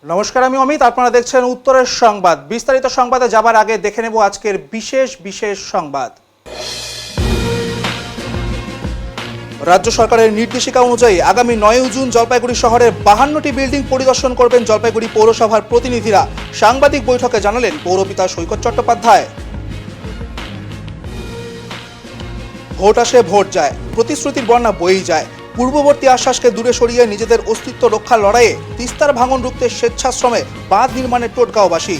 নমস্কার, আমি অমিত। আপনারা দেখছেন উত্তরের সংবাদ। বিস্তারিত সংবাদে যাবার আগে দেখে নেব আজকের বিশেষ সংবাদ। রাজ্য সরকারের নির্দেশিকা অনুযায়ী আগামী 9 জুন জলপাইগুড়ি শহরের 52টি বিল্ডিং পরিদর্শন করবেন জলপাইগুড়ি পৌরসভার প্রতিনিধিরা। সাংবাদিক বৈঠকে জানালেন পৌরপিতা সৈকত চট্টোপাধ্যায়। ভোট আসে ভোট যায়, প্রতিশ্রুতির বন্যা বয়েই যায়। পূর্ববর্তী আশ্বাসকে দূরে সরিয়ে নিজেদের অস্তিত্ব রক্ষার লড়াইয়ে তিস্তার ভাঙন রুখতে স্বেচ্ছাশ্রমে বাঁধ নির্মাণের টোটগাঁওবাসী।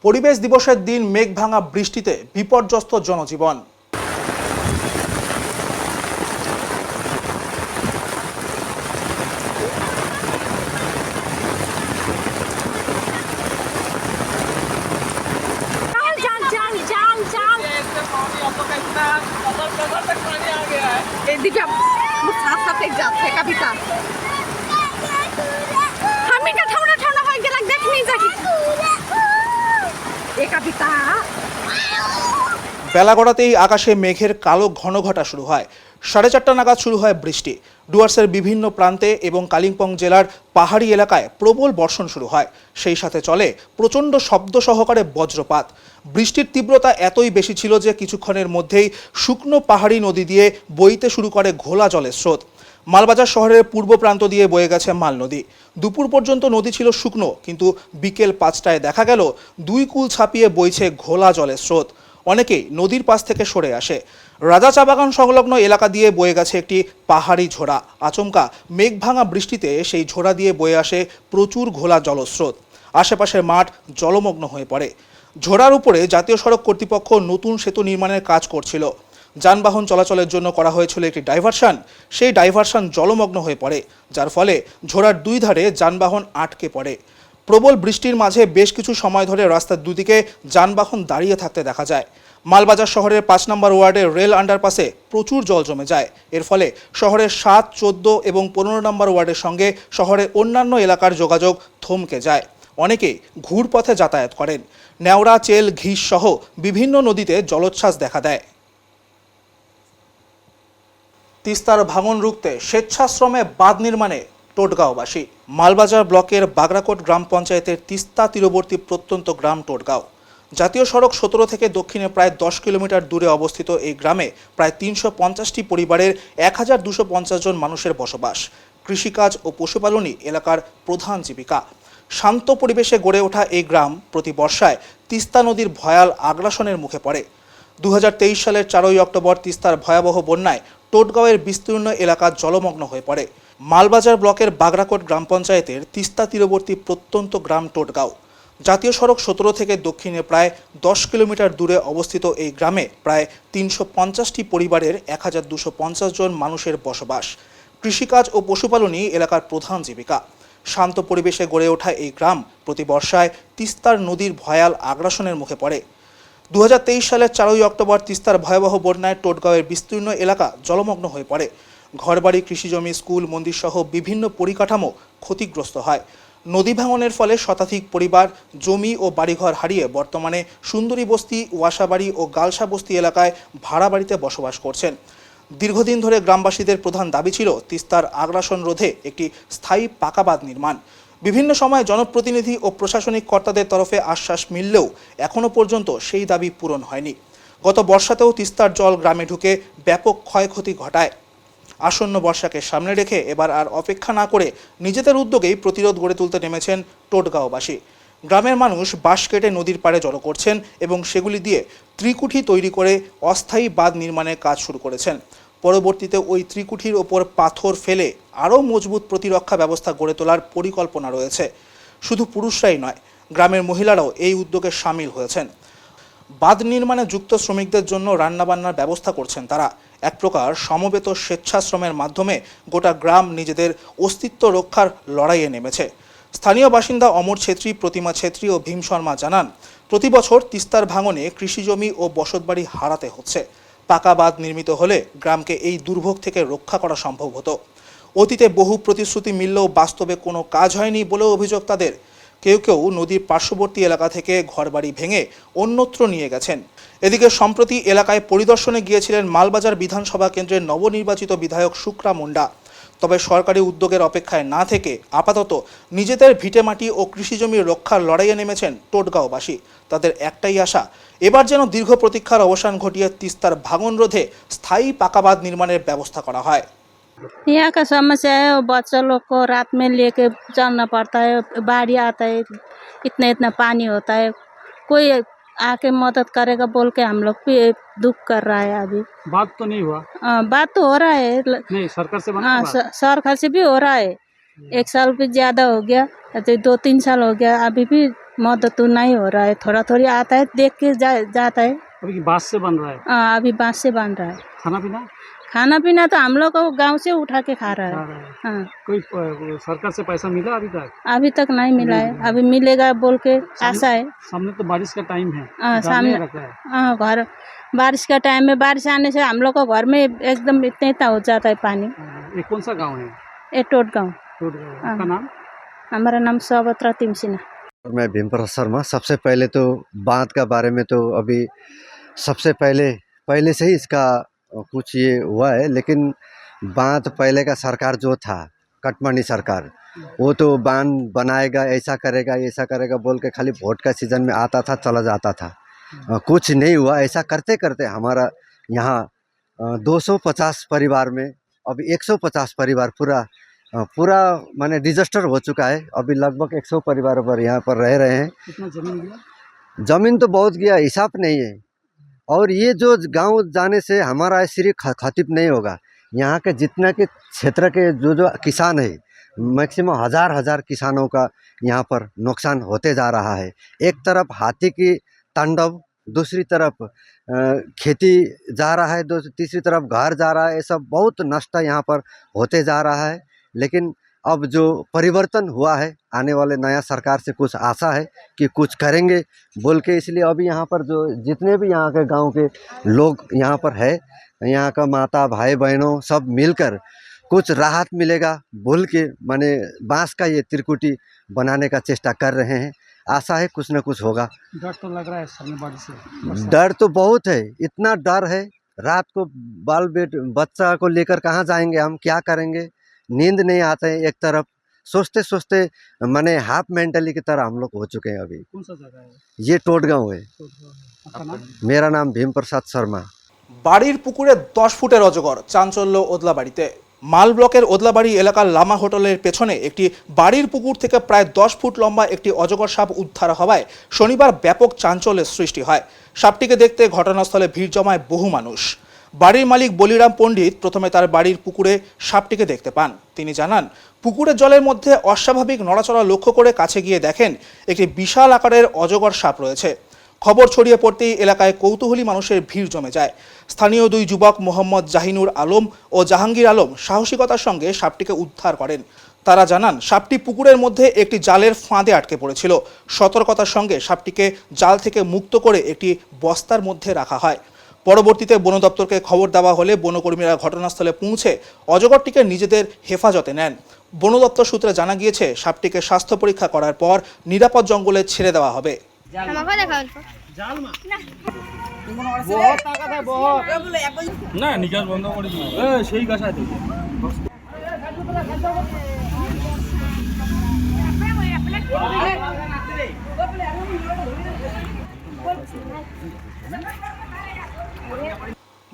পরিবেশ দিবসের দিন মেঘ ভাঙা বৃষ্টিতে বিপর্যস্ত জনজীবন। বেলা গড়াতেই আকাশে মেঘের কালো ঘনঘটা শুরু হয়। 4:30 নাগাদ শুরু হয় বৃষ্টি। ডুয়ার্সের বিভিন্ন প্রান্তে এবং কালিম্পং জেলার পাহাড়ি এলাকায় প্রবল বর্ষণ শুরু হয়। সেই সাথে চলে প্রচণ্ড শব্দ সহকারে বজ্রপাত। বৃষ্টির তীব্রতা এতই বেশি ছিল যে কিছুক্ষণের মধ্যেই শুকনো পাহাড়ি নদী দিয়ে বইতে শুরু করে ঘোলা জলের স্রোত। মালবাজার শহরের পূর্ব প্রান্ত দিয়ে বয়ে গেছে মাল নদী। দুপুর পর্যন্ত নদী ছিল শুকনো, কিন্তু বিকেল 5টায় দেখা গেল 2 কুল ছাপিয়ে বইছে ঘোলা জলের স্রোত। অনেকেই নদীর পাশ থেকে সরে আসে। রাজা চা বাগান সংলগ্ন এলাকা দিয়ে বয়ে গেছে একটি পাহাড়ি ঝোড়া। আচমকা মেঘ ভাঙা বৃষ্টিতে সেই ঝোড়া দিয়ে বয়ে আসে প্রচুর ঘোলা জলস্রোত। আশেপাশের মাঠ জলমগ্ন হয়ে পড়ে। ঝোড়ার উপরে জাতীয় সড়ক কর্তৃপক্ষ নতুন সেতু নির্মাণের কাজ করছিল। যানবাহন চলাচলের জন্য করা হয়েছিল একটি ডাইভারশন। সেই ডাইভারশন জলমগ্ন হয়ে পড়ে, যার ফলে ঝোড়ার 2 ধারে যানবাহন আটকে পড়ে। প্রবল বৃষ্টির মাঝে বেশ কিছু সময় ধরে রাস্তার দুদিকে যানবাহন দাঁড়িয়ে থাকতে দেখা যায়। মালবাজার শহরের 5 নম্বর ওয়ার্ডের রেল আন্ডারপাসে প্রচুর জল জমে যায়। এর ফলে শহরের 7, 14 এবং 15 নম্বর ওয়ার্ডের সঙ্গে শহরের অন্যান্য এলাকার যোগাযোগ থমকে যায়। অনেকেই ঘুরপথে যাতায়াত করেন। নেওড়া, চেল, ঘিস সহ বিভিন্ন নদীতে জলোচ্ছ্বাস দেখা দেয়। তিস্তার ভাঙন রুখতে স্বেচ্ছাশ্রমে বাঁধ নির্মাণে টোটগাঁওবাসী। মালবাজার ব্লকের বাগরাকোট গ্রাম পঞ্চায়েতের তিস্তা তীরবর্তী প্রত্যন্ত গ্রাম টোটগাঁও। জাতীয় সড়ক 17 থেকে দক্ষিণে প্রায় 10 কিলোমিটার দূরে অবস্থিত এই গ্রামে প্রায় 350টি পরিবারের 1250 জন মানুষের বসবাস। কৃষিকাজ ও পশুপালনই এলাকার প্রধান জীবিকা। শান্ত পরিবেশে গড়ে ওঠা এই গ্রাম প্রতি বর্ষায় তিস্তা নদীর ভয়াল আগ্রাসনের মুখে পড়ে। 2023 সালের 4 অক্টোবর তিস্তার ভয়াবহ বন্যায় টোটগাঁওয়ের বিস্তীর্ণ এলাকা জলমগ্ন হয়ে পড়ে। মালবাজার ব্লকের বাগরাকোট গ্রাম পঞ্চায়েতের তিস্তা তীরবর্তী প্রত্যন্ত গ্রাম টোটগাঁও। জাতীয় সড়ক 17 থেকে দক্ষিণে প্রায় 10 কিলোমিটার দূরে অবস্থিত এই গ্রামে প্রায় 350টি পরিবারের 1250 জন মানুষের বসবাস। কৃষিকাজ ও পশুপালনই এলাকার প্রধান জীবিকা। শান্ত পরিবেশে গড়ে ওঠা এই গ্রাম প্রতি বর্ষায় তিস্তার নদীর ভয়াল আগ্রাসনের মুখে পড়ে। 2023 সালের 4 অক্টোবর তিস্তার ভয়াবহ বন্যায় টোটগাঁওয়ের বিস্তীর্ণ এলাকা জলমগ্ন হয়ে পড়ে। ঘরবাড়ি, কৃষিজমি, স্কুল, মন্দির সহ বিভিন্ন পরিকাঠামো ক্ষতিগ্রস্ত হয়। নদী ভাঙনের ফলে শতাধিক পরিবার জমি ও বাড়িঘর হারিয়ে বর্তমানে সুন্দরী বস্তি, ওয়াসাবাড়ি ও গালসা বস্তি এলাকায় ভাড়া বাড়িতে বসবাস করছেন। দীর্ঘদিন ধরে গ্রামবাসীদের প্রধান দাবি ছিল তিস্তার আগ্রাসন রোধে একটি স্থায়ী পাকা বাঁধ নির্মাণ। বিভিন্ন সময় জনপ্রতিনিধি ও প্রশাসনিক কর্তাদের তরফে আশ্বাস মিললেও এখনও পর্যন্ত সেই দাবি পূরণ হয়নি। গত বর্ষাতেও তিস্তার জল গ্রামে ঢুকে ব্যাপক ক্ষয়ক্ষতি ঘটায়। আসন্ন বর্ষাকে সামনে রেখে এবার আর অপেক্ষা না করে নিজেদের উদ্যোগেই প্রতিরোধ গড়ে তুলতে নেমেছেন টোটগাঁওবাসী। গ্রামের মানুষ বাঁশ কেটে নদীর পাড়ে জড়ো করছেন এবং সেগুলি দিয়ে ত্রিকুঠি তৈরি করে অস্থায়ী বাঁধ নির্মাণের কাজ শুরু করেছেন। পরবর্তীতে ওই ত্রিকুঠির ওপর পাথর ফেলে আরও মজবুত প্রতিরক্ষা ব্যবস্থা গড়ে তোলার পরিকল্পনা রয়েছে। শুধু পুরুষরাই নয়, গ্রামের মহিলারাও এই উদ্যোগে সামিল হয়েছেন। বাঁধ নির্মাণে যুক্ত শ্রমিকদের জন্য রান্নাবান্নার ব্যবস্থা করছেন তারা। এক প্রকার সমবেত স্বেচ্ছাশ্রমের মাধ্যমে গোটা গ্রাম নিজেদের অস্তিত্ব রক্ষার লড়াইয়ে নেমেছে। স্থানীয় বাসিন্দা অমর ছেত্রী, প্রতিমা ছেত্রী ও ভীম শর্মা জানান, প্রতি বছর তিস্তার ভাঙনে কৃষিজমি ও বসতবাড়ি হারাতে হচ্ছে। পাকা বাঁধ নির্মিত হলে গ্রামকে এই দুর্ভোগ থেকে রক্ষা করা সম্ভব হতো। অতীতে বহু প্রতিশ্রুতি মিললেও বাস্তবে কোনো কাজ হয়নি বলেও অভিযোগ তাদের। কেউ কেউ নদীর পার্শ্ববর্তী এলাকা থেকে ঘরবাড়ি ভেঙে অন্যত্র নিয়ে গেছেন। এদিকে সম্প্রতি এলাকায় পরিদর্শনে গিয়েছিলেন মালবাজার বিধানসভা কেন্দ্রের নবনির্বাচিত বিধায়ক শুক্রা মুন্ডা। তবে সরকারি উদ্যোগের অপেক্ষায় না থেকে আপাতত নিজেদের ভিটেমাটি ও কৃষিজমির রক্ষার লড়াইয়ে নেমেছেন টোটগাঁওবাসী। তাদের একটাই আশা, এবার যেন দীর্ঘ প্রতীক্ষার অবসান ঘটিয়ে তিস্তার ভাঙন রোধে स्থায়ী পাকা বাঁধ निर्माणের ব্যবস্থা করা হয়। यहाँ का समस्या है, बच्चा लोग को रात में लेके चलना पड़ता है, बाढ़ी आता है, इतना इतना पानी होता है, कोई आके मदद करेगा बोल के हम लोग भी दुख कर रहा है। अभी बात तो नहीं हुआ। बात तो हो रहा है, नहीं, सरकार से बना हाँ बात? सरकार से भी हो रहा है। 1 साल भी ज्यादा हो गया, 2-3 साल हो गया, अभी भी मदद तो नहीं हो रहा है। थोड़ा थोड़ी आता है, देख के जाता है। अभी बांस से बन रहा है? अभी बांस से बन रहा है। खाना पीना तो हम लोग को गांव से उठा के खा रहा है। हाँ, कोई सरकार से पैसा मिला अभी तक नहीं मिला है, अभी मिलेगा बोल के आशा है। सामने तो बारिश का टाइम है। सामने घर बारिश का टाइम में बारिश आने से हम लोग को घर में एकदम इतना हो जाता है पानी। ये कौन सा गाँव है? ये टोटगांव। आपका नाम? हमारा नाम सौभद्रा तिमसिना। मैं भीमप्रसाद शर्मा। सबसे पहले तो बांध का बारे में तो अभी सबसे पहले से ही इसका कुछ ये हुआ है, लेकिन बांध पहले का सरकार जो था, कटमंडी सरकार, वो तो बांध बनाएगा, ऐसा करेगा बोल के खाली वोट का सीजन में आता था, चला जाता था। कुछ नहीं हुआ। ऐसा करते करते हमारा यहाँ 250 परिवार में अभी 150 परिवार पूरा माने डिजास्टर हो चुका है। अभी लगभग 100 परिवार पर यहाँ पर रह रहे हैं। कितना जमीन गया? जमीन तो बहुत गया, हिसाब नहीं है। और ये जो गांव जाने से हमारा सिर्फ खतीब नहीं होगा, यहाँ के जितना के क्षेत्र के जो किसान है, मैक्सिमम हजार किसानों का यहाँ पर नुकसान होते जा रहा है। एक तरफ हाथी की तांडव, दूसरी तरफ खेती जा रहा है, तीसरी तरफ घर जा रहा है। ये सब बहुत नष्ट यहाँ पर होते जा रहा है। लेकिन अब जो परिवर्तन हुआ है, आने वाले नया सरकार से कुछ आशा है कि कुछ करेंगे बोल के, इसलिए अभी यहाँ पर जो जितने भी यहाँ के गांव के लोग यहाँ पर है, यहाँ का माता भाई बहनों सब मिलकर कुछ राहत मिलेगा बोल के माने बांस का ये त्रिकुटी बनाने का चेष्टा कर रहे हैं। आशा है कुछ न कुछ होगा। डर तो लग रहा है सामने बारिश से? डर तो बहुत है, इतना डर है। रात को बच्चा को लेकर कहाँ जाएंगे हम, क्या करेंगे, नींद नहीं आते हैं। एक तरफ सोचते माने हाफ मेंटली की तरह हम लोग हो चुके हैं। अभी कौन सा जगह है? ये टोटगांव है। आपका नाम? मेरा नाम भीमप्रसाद शर्मा। বাড়ির পুকুরে 10 ফুটের অজগর, চাঞ্চল্য ওদলাবাড়িতে। মাল ব্লকের ওদলাবাড়ি এলাকার লামা হোটেলের পেছনে একটি বাড়ির পুকুর থেকে প্রায় 10 ফুট লম্বা একটি অজগর সাপ উদ্ধার হওয়ায় শনিবার ব্যাপক চাঞ্চল্যের সৃষ্টি হয়। সাপটিকে দেখতে ঘটনাস্থলে ভিড় জমায় বহু মানুষ। বাড়ির মালিক বলিরাম পণ্ডিত প্রথমে তার বাড়ির পুকুরে সাপটিকে দেখতে পান। তিনি জানান, পুকুরের জলের মধ্যে অস্বাভাবিক নড়াচড়া লক্ষ্য করে কাছে গিয়ে দেখেন একটি বিশাল আকারের অজগর সাপ রয়েছে। খবর ছড়িয়ে পড়তেই এলাকায় কৌতূহলী মানুষের ভিড় জমে যায়। স্থানীয় 2 যুবক মোহাম্মদ জাহিনুর আলম ও জাহাঙ্গীর আলম সাহসিকতার সঙ্গে সাপটিকে উদ্ধার করেন। তারা জানান, সাপটি পুকুরের মধ্যে একটি জালের ফাঁদে আটকে পড়েছিল। সতর্কতার সঙ্গে সাপটিকে জাল থেকে মুক্ত করে একটি বস্তার মধ্যে রাখা হয়। পরবর্তীতে বন দপ্তরকে খবর দেওয়া হলে বনকর্মীরা ঘটনাস্থলে পৌঁছে অজগরটিকে নিজেদের হেফাজতে নেন। বন দপ্তর সূত্রে জানা গিয়েছে, সাপটিকে স্বাস্থ্য পরীক্ষা করার পর নিরাপদ জঙ্গলে ছেড়ে দেওয়া হবে। না নিকাশ বন্ধ করে দিই, সেই গাছ আছে।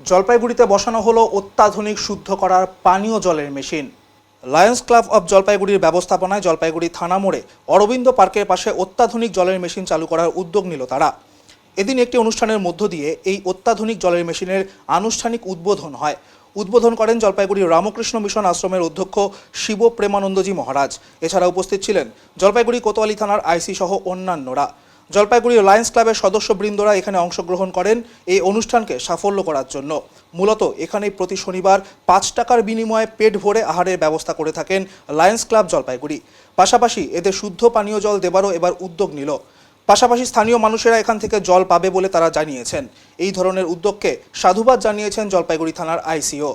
জলপাইগুড়িতে বসানো হলো অত্যাধুনিক শুদ্ধ করার পানীয় জলের মেশিন। লায়ন্স ক্লাব অব জলপাইগুড়ির ব্যবস্থাপনায় জলপাইগুড়ি থানা মোড়ে অরবিন্দ পার্কের পাশে অত্যাধুনিক জলের মেশিন চালু করার উদ্যোগ নিল তারা। এদিন একটি অনুষ্ঠানের মধ্য দিয়ে এই অত্যাধুনিক জলের মেশিনের আনুষ্ঠানিক উদ্বোধন হয়। উদ্বোধন করেন জলপাইগুড়ি রামকৃষ্ণ মিশন আশ্রমের অধ্যক্ষ শিব প্রেমানন্দজি মহারাজ। এছাড়া উপস্থিত ছিলেন জলপাইগুড়ি কোতোয়ালি থানার আইসি সহ অন্যান্যরা। জলপাইগুড়ি লায়ন্স ক্লাবের সদস্যবৃন্দরা এখানে অংশগ্রহণ করেন এই অনুষ্ঠানকে সাফল্য করার জন্য। মূলত এখানে প্রতি শনিবার 5 টাকার বিনিময়ে পেট ভরে আহারের ব্যবস্থা করে থাকেন লায়ন্স ক্লাব জলপাইগুড়ি। পাশাপাশি এদের শুদ্ধ পানীয় জল দেবারও এবার উদ্যোগ নিল। পাশাপাশি স্থানীয় মানুষেরা এখান থেকে জল পাবে বলে তারা জানিয়েছেন। এই ধরনের উদ্যোগকে সাধুবাদ জানিয়েছেন জলপাইগুড়ি থানার আইসিও।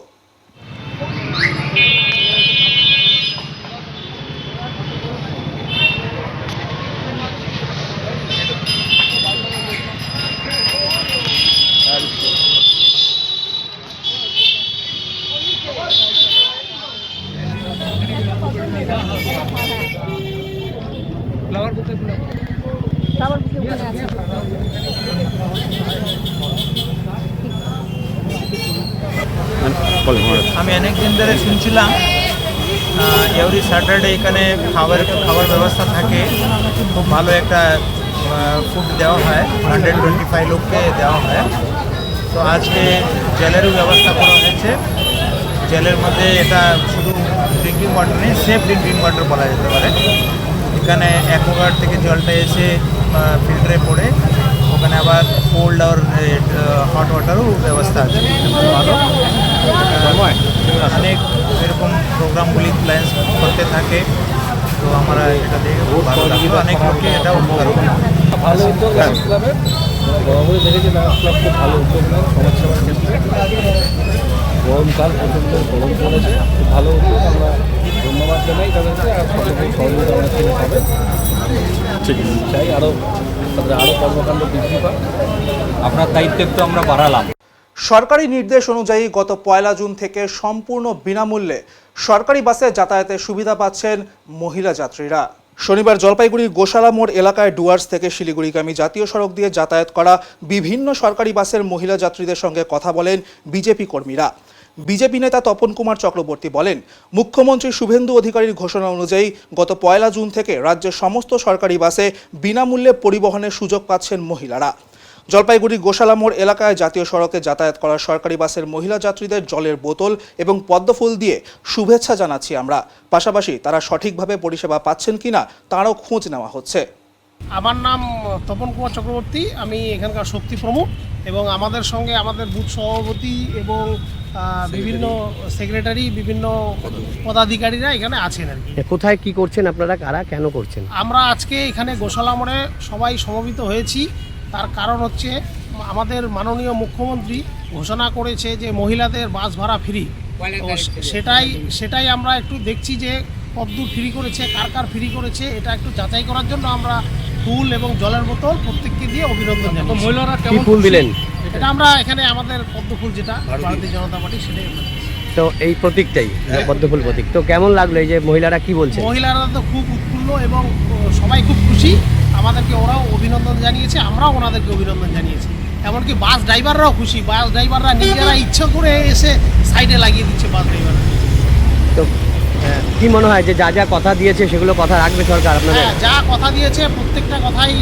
আমি অনেক দিন ধরে শুনছিলাম এভরি স্যাটারডে এখানে খাবার ব্যবস্থা থাকে, খুব ভালো একটা ফুড দেওয়া হয়, 125 লোককে দেওয়া হয়। তো আজকে জলেরও ব্যবস্থা করা হয়েছে। জলের মধ্যে এটা শুধু ড্রিঙ্কিং ওয়াটার নেই, সেফ ড্রিঙ্কিং ওয়াটার বলা যেতে পারে। এখানে অ্যাকোয়াগার্ড থেকে জলটা এসে ফিল্টারে পড়ে, ওখানে আবার কোল্ড আর হট ওয়াটারও ব্যবস্থা আছে, ভালো। অনেক এরকম প্রোগ্রামগুলি প্ল্যান করতে থাকে, তো আমরা এটা দেখে খুব ভালো লাগলো। অনেক লোককে এটা উপকার হবে। ভালো উদ্যোগ লায়ন্স ক্লাবের, বরাবরই দেখেছি লায়ন্স ক্লাব খুব ভালো উদ্যোগ নেয় সমাজসেবার ক্ষেত্রে। গরমকাল প্রচণ্ড গরম পড়েছে, খুব ভালো উদ্যোগ, আমরা ধন্যবাদ জানাই তাদেরকে। আর সকলেই সহযোগিতা অনেক থেকে পাবে, ঠিক চাই আরও তাদের আরও কর্মকাণ্ড বৃদ্ধি পাক। আপনার দায়িত্ব একটু আমরা বাড়ালাম। সরকারি নির্দেশ অনুযায়ী গত 1 জুন থেকে সম্পূর্ণ বিনামূল্যে সরকারি বাসে যাতায়াতের সুবিধা পাচ্ছেন মহিলা যাত্রীরা। শনিবার জলপাইগুড়ির গোশালা মোড় এলাকায় ডুয়ার্স থেকে শিলিগুড়িগামী জাতীয় সড়ক দিয়ে যাতায়াত করা বিভিন্ন সরকারি বাসের মহিলা যাত্রীদের সঙ্গে কথা বলেন বিজেপি কর্মীরা। বিজেপি নেতা তপন কুমার চক্রবর্তী বলেন, মুখ্যমন্ত্রী শুভেন্দু অধিকারীর ঘোষণা অনুযায়ী গত 1 জুন থেকে রাজ্যের সমস্ত সরকারি বাসে বিনামূল্যে পরিবহনের সুযোগ পাচ্ছেন মহিলারা। জলপাইগুড়ি গোশালা মোড় এলাকায় জাতীয় সড়কে যাতায়াত করা সরকারি বাসের মহিলা যাত্রীদের জলের বোতল এবং পদ্মফুল দিয়ে শুভেচ্ছা জানাচ্ছি আমরা। পাশাপাশি তারা সঠিকভাবে পরিষেবা পাচ্ছেন কিনা তারও খোঁজ নেওয়া হচ্ছে। আমার নাম তপন কুমার চক্রবর্তী, আমি এখানকার শক্তি প্রমুখ এবং আমাদের সঙ্গে আমাদের বুথ সভাপতি এবং বিভিন্ন সেক্রেটারি, বিভিন্ন পদাধিকারীরা এখানে আছেন আর কি। কোথায় কি করছেন আপনারা, কারা কেন করছেন? আমরা আজকে এখানে গোশালা মোড়ে সবাই সমবেত হয়েছি। তার কারণ হচ্ছে আমাদের মাননীয় মুখ্যমন্ত্রী ঘোষণা করেছে যে মহিলাদের বাস ভাড়া ফ্রি। তো সেটাই আমরা একটু দেখছি যে কতদূর ফ্রি করেছে, কার ফ্রি করেছে, এটা একটু যাচাই করার জন্য আমরা ফুল এবং জলের বোতল প্রত্যেককে দিয়ে অভিনন্দন জানাই। মহিলারা কি ফুল দিলেন? এটা আমরা এখানে আমাদের পদ্মফুল, যেটা ভারতীয় জনতা পার্টি, সেটাই আমরা দিয়েছি। তো এই প্রতীকটাই পদ্মফুল প্রতীক। তো কেমন লাগলো এই যে মহিলারা কি বলছে? মহিলারা তো খুব উৎফুল্ল এবং সবাই খুব খুশি। আমাদেরকে ওরাও অভিনন্দন জানিয়েছে, আমরাও ওনাদেরকে অভিনন্দন জানিয়েছি। এমনকি বাস ড্রাইভাররাও খুশি। বাস ড্রাইভাররা নিজেরা ইচ্ছা করে এসে সাইডে লাগিয়ে দিচ্ছে বাস ড্রাইভাররা। তো কি মনে হয় যে যা যা কথা দিয়েছে সেগুলো কথা রাখবে সরকার আপনাদের? হ্যাঁ, যা কথা দিয়েছে প্রত্যেকটা কথাই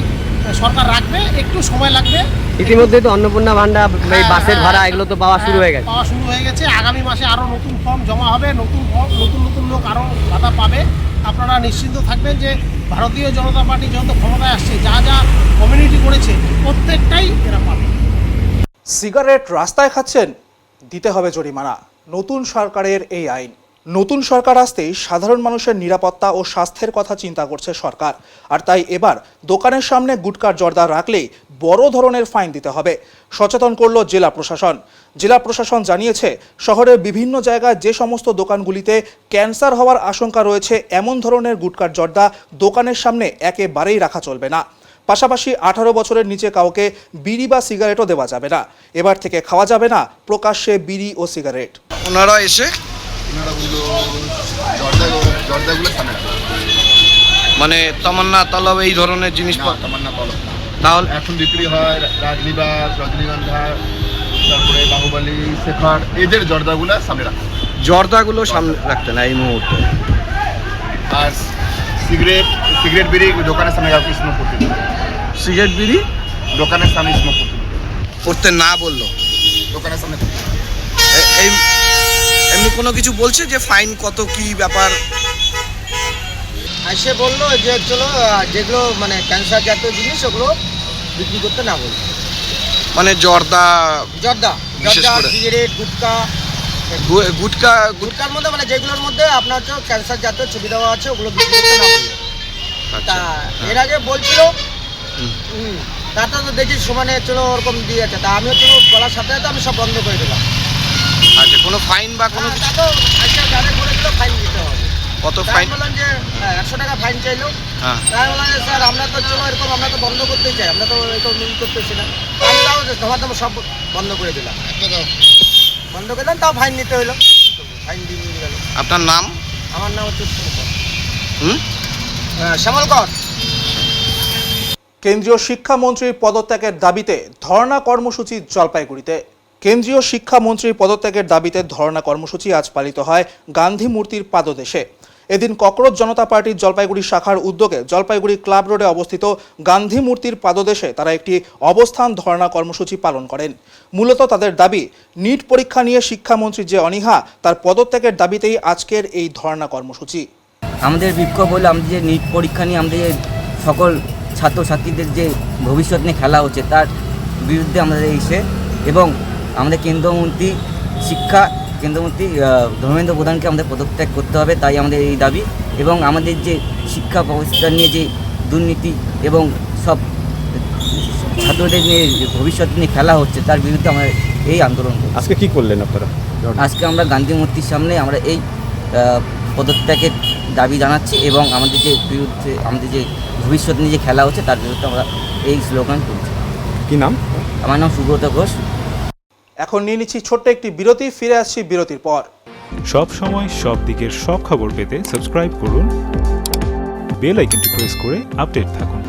সরকার রাখবে, একটু সময় লাগবে। ইতিমধ্যে তো অন্নপূর্ণা ভান্ডার, এই বাসের ভাড়া এগুলো তো পাওয়া শুরু হয়ে গেছে। পাওয়া শুরু হয়ে গেছে। আগামী মাসে আরও নতুন ফর্ম জমা হবে, নতুন লোক আরও ভাতা পাবে। আপনারা নিশ্চিন্ত থাকবেন যে ভারতীয় জনতা পার্টি যত ক্ষমতায় আসছে, যা যা কমিউনিটি করেছে প্রত্যেকটাই এরা পাবে। সিগারেট রাস্তায় খাচ্ছেন, দিতে হবে জরিমানা। নতুন সরকারের এই আইন। নতুন সরকার আসতেই সাধারণ মানুষের নিরাপত্তা ও স্বাস্থ্যের কথা চিন্তা করছে সরকার। আর তাই এবার দোকানের সামনে গুটকার জর্দা রাখলেই বড় ধরনের ফাইন দিতে হবে। সচেতন করল জেলা প্রশাসন। জেলা প্রশাসন জানিয়েছে, শহরের বিভিন্ন জায়গায় যে সমস্ত দোকানগুলিতে ক্যান্সার হওয়ার আশঙ্কা রয়েছে, এমন ধরনের গুটকার জর্দা দোকানের সামনে একেবারেই রাখা চলবে না। পাশাপাশি 18 বছরের নিচে কাউকে বিড়ি বা সিগারেটও দেওয়া যাবে না। এবার থেকে খাওয়া যাবে না প্রকাশ্যে বিড়ি ও সিগারেট। ওনারা এসে জর্দাগুলো মানে তামান্না তলব এই ধরনের জিনিসপত্র, তামান্না তলব তাহলে এখন বিক্রি হয় রাজনীবাস, রজনীগন্ধা, তারপরে বাহুবলী, শেখর, এদের জর্দাগুলো সামনে রাখতে, জর্দাগুলো সামনে রাখতে না এই মুহূর্তে। আর সিগারেট বিড়ি দোকানের সামনে কাউকে স্মোক করতে দেবে, সিগারেট বিড়ি দোকানের সামনে স্মোক করতে না বললো, দোকানের সামনে। এই এমনি কোনো কিছু বলছে যে ফাইন কত কি ব্যাপার? এসে বললো যে চলো যেগুলো মানে ক্যান্সার জাতীয় জিনিস ওগুলো বিক্রি করতে না বলবো। মানে জর্দা সিগারেট, গুটকার মধ্যে মানে যেগুলোর মধ্যে আপনার হচ্ছে ক্যান্সার জাতীয় ছবি দেওয়া আছে ওগুলো বিক্রি করতে না বলবো। তা এর আগে বলছিল, তারপর তো দেখি সমানে চলো ওরকম দিয়েছে, তা আমিও চলো বলার সাথে সাথে আমি সব বন্ধ করে দিলাম। আচ্ছা, কোনো ফাইন বা কোনো কিছু? ফাইন দিতে হবে। কত ফাইন? বললাম যে 100 টাকা ফাইন চাইলো। তাই বললাম যে স্যার আমরা তো চলো এরকম আমরা তো বন্ধ করতেই চাই, আমরা তো এরকম করতেছি না। আমি তাও ধমাধম সব বন্ধ করে দিলাম, বন্ধ করে দিলাম, তাও ফাইন নিতে হইলো। ফাইন দিয়ে গেল। আপনার নাম? আমার নাম হচ্ছে শ্যামল কর। কেন্দ্রীয় শিক্ষামন্ত্রীর পদত্যাগের দাবিতে ধর্ণা কর্মসূচি জলপাইগুড়িতে। কেন্দ্রীয় শিক্ষামন্ত্রীর পদত্যাগের দাবিতে ধর্ণা কর্মসূচি আজ পালিত হয় গান্ধী মূর্তির পাদদেশে। এদিন ককরোচ জনতা পার্টির জলপাইগুড়ি শাখার উদ্যোগে জলপাইগুড়ি ক্লাব রোডে অবস্থিত গান্ধী মূর্তির পাদদেশে তারা একটি অবস্থান ধর্ণা কর্মসূচি পালন করেন। মূলত তাদের দাবি, নিট পরীক্ষা নিয়ে শিক্ষামন্ত্রীর যে অনীহা, তার পদত্যাগের দাবিতেই আজকের এই ধর্ণা কর্মসূচি। আমাদের বিক্ষোভ হলো আমাদের যে নিট পরীক্ষা নিয়ে আমাদের সকল ছাত্রছাত্রীদের যে ভবিষ্যৎ নিয়ে খেলা হচ্ছে তার বিরুদ্ধে আমাদের এসে, এবং আমাদের কেন্দ্রমন্ত্রী ধর্মেন্দ্র প্রধানকে আমাদের পদত্যাগ করতে হবে, তাই আমাদের এই দাবি। এবং আমাদের যে শিক্ষা ব্যবস্থা নিয়ে যে দুর্নীতি এবং সব ছাত্রদের নিয়ে ভবিষ্যৎ নিয়ে খেলা হচ্ছে তার বিরুদ্ধে আমরা এই আন্দোলন করছি। আজকে কি করলেন আপনারা? আজকে আমরা গান্ধী মূর্তির সামনে আমরা এই পদত্যাগের দাবি জানাচ্ছি, এবং আমাদের যে বিরুদ্ধে আমাদের যে ভবিষ্যৎ নিয়ে যে খেলা হচ্ছে তার বিরুদ্ধে আমরা এই স্লোগান করছি। কি নাম? আমার নাম সুব্রত ঘোষ। এখন নিয়ে নিচ্ছি ছোট্ট একটি বিরতি, ফিরে আসছি বিরতির পর। সব সময় সব দিকের সব খবর পেতে সাবস্ক্রাইব করুন, বেল আইকনটি প্রেস করে আপডেট থাকুন।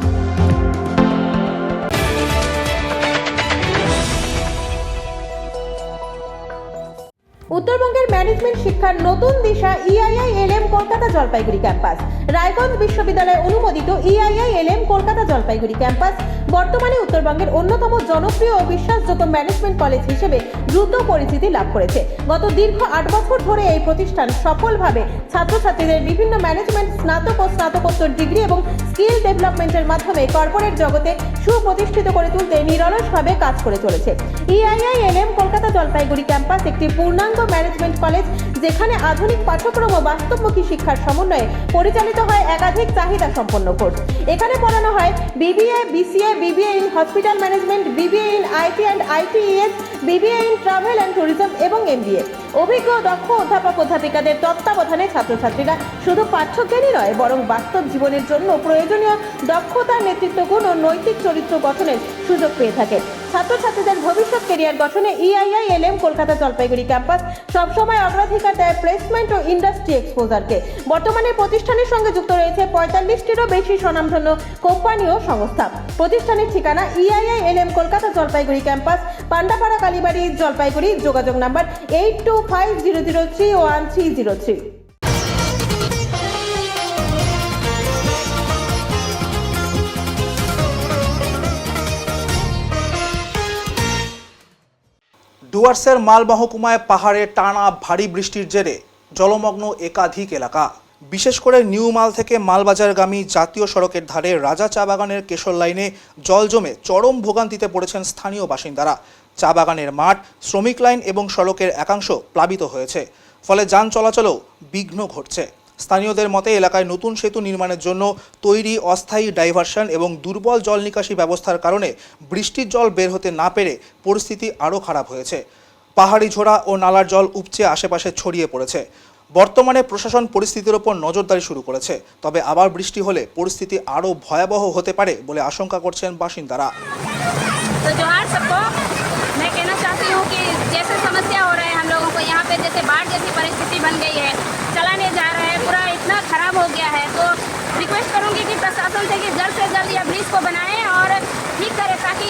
উত্তরবঙ্গের ম্যানেজমেন্ট শিক্ষার নতুন দিশা EIILM কলকাতা জলপাইগুড়ি ক্যাম্পাস। রায়গঞ্জ বিশ্ববিদ্যালয় অনুমোদিত EIILM কলকাতা জলপাইগুড়ি ক্যাম্পাস বর্তমানে উত্তরবঙ্গের অন্যতম জনপ্রিয় ও বিশ্বাসযোগ্য ম্যানেজমেন্ট কলেজ হিসেবে দ্রুত পরিচিতি লাভ করেছে। গত দীর্ঘ 8 বছর ধরে এই প্রতিষ্ঠান সফলভাবে ছাত্রছাত্রীদের বিভিন্ন ম্যানেজমেন্ট স্নাতক ও স্নাতকোত্তর ডিগ্রি এবং স্কিল ডেভেলপমেন্টের মাধ্যমে কর্পোরেট জগতে সুপ্রতিষ্ঠিত করে তুলতে নিরলসভাবে কাজ করে চলেছে। EIILM কলকাতা জলপাইগুড়ি ক্যাম্পাস একটি পূর্ণাঙ্গ ম্যানেজমেন্ট কলেজ, যেখানে আধুনিক পাঠ্যক্রম ও বাস্তবমুখী শিক্ষার সমন্বয়ে পরিচালিত হয় একাধিক চাহিদা সম্পন্ন কোর্স। এখানে পড়ানো হয় BBA, BCA, BBA in hospital management, BBA in IT and ITES, BBA in travel and tourism এবং MBA। অভিজ্ঞ দক্ষ অধ্যাপক অধ্যাপিকাদের তত্ত্বাবধানে ছাত্রছাত্রীরা শুধু পাঠ্যজ্ঞানই নয়, বরং বাস্তব জীবনের জন্য প্রয়োজনীয় দক্ষতা, নেতৃত্ব গুণ ও নৈতিক চরিত্র গঠনের সুযোগ পেয়ে থাকে। ছাত্রছাত্রীদের ভবিষ্যৎ ক্যারিয়ার গঠনে EIILM কলকাতা জলপাইগুড়ি ক্যাম্পাস সবসময় অগ্রাধিকার দেয় প্লেসমেন্ট ও ইন্ডাস্ট্রি এক্সপোজারকে। বর্তমানে প্রতিষ্ঠানের সঙ্গে যুক্ত রয়েছে 45টিরও বেশি স্বনামধন্য কোম্পানি ও সংস্থা। প্রতিষ্ঠানের ঠিকানা EIILM কলকাতা জলপাইগুড়ি ক্যাম্পাস, পান্ডাপাড়া, কালীবাড়ি, জলপাইগুড়ি। যোগাযোগ নাম্বার 8250031303। ডুয়ার্সের মাল মহকুমায় পাহাড়ে টানা ভারী বৃষ্টির জেরে জলমগ্ন একাধিক এলাকা। বিশেষ করে নিউ মাল থেকে মালবাজারগামী জাতীয় সড়কের ধারে রাজা চা বাগানের কেশর লাইনে জল জমে চরম ভোগান্তিতে পড়েছেন স্থানীয় বাসিন্দারা। চা বাগানের মাঠ, শ্রমিক লাইন এবং সড়কের একাংশ প্লাবিত হয়েছে, ফলে যান চলাচলেও বিঘ্ন ঘটছে। স্থানীয়দের মতে এলাকায় নতুন সেতু নির্মাণের জন্য তৈরি অস্থায়ী ডাইভারশন এবং দুর্বল জল নিকাশি ব্যবস্থার কারণে বৃষ্টির জল বের হতে না পেরে পরিস্থিতি আরও খারাপ হয়েছে। পাহাড়ি ঝোড়া ও নালার জল উপচে আশেপাশে ছড়িয়ে পড়েছে। বর্তমানে প্রশাসন পরিস্থিতির ওপর নজরদারি শুরু করেছে, তবে আবার বৃষ্টি হলে পরিস্থিতি আরও ভয়াবহ হতে পারে বলে আশঙ্কা করছেন বাসিন্দারা। मैं कहना चाहती हूँ कि जैसे समस्या हो रहा है हम लोगों को यहाँ पे, जैसे बाढ़ जैसी परिस्थिति बन गई है, चला नहीं जा रहा है, पूरा इतना खराब हो गया है, तो रिक्वेस्ट करूँगी कि प्रशासन से कि जल्द से जल्द यह ब्रिज को बनाएं और ठीक करें, ताकि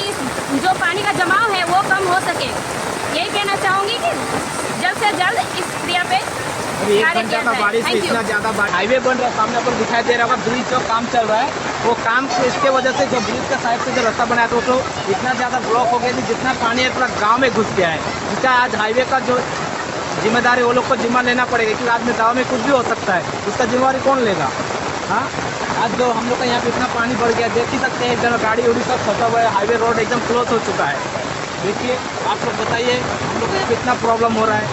जो पानी का जमाव है वो कम हो सके। यही कहना चाहूँगी कि जल्द से जल्द इस क्रिया पे हाईवे बन रहा है, सामने पर दिखाई दे रहा होगा ब्रिज जो काम चल रहा है, वो काम इसके वजह से जो ब्रिज का साइड से जो रास्ता बनाया था तो इतना ज़्यादा ब्लॉक हो गया कि जितना पानी है पूरा गांव में घुस गया है। इसका आज हाईवे का जो जिम्मेदारी वो लोग को जिम्मा लेना पड़ेगा, क्योंकि आज में गाँव में कुछ भी हो सकता है, उसका जिम्मेवारी कौन लेगा? हाँ, आज जो हम लोग का यहाँ पे इतना पानी बढ़ गया, देख ही सकते हैं, एक जगह गाड़ी उड़ी सब फंसा हुआ है, हाईवे रोड एकदम क्लोज हो चुका है। देखिए आप लोग बताइए हम लोग को कितना प्रॉब्लम हो रहा है।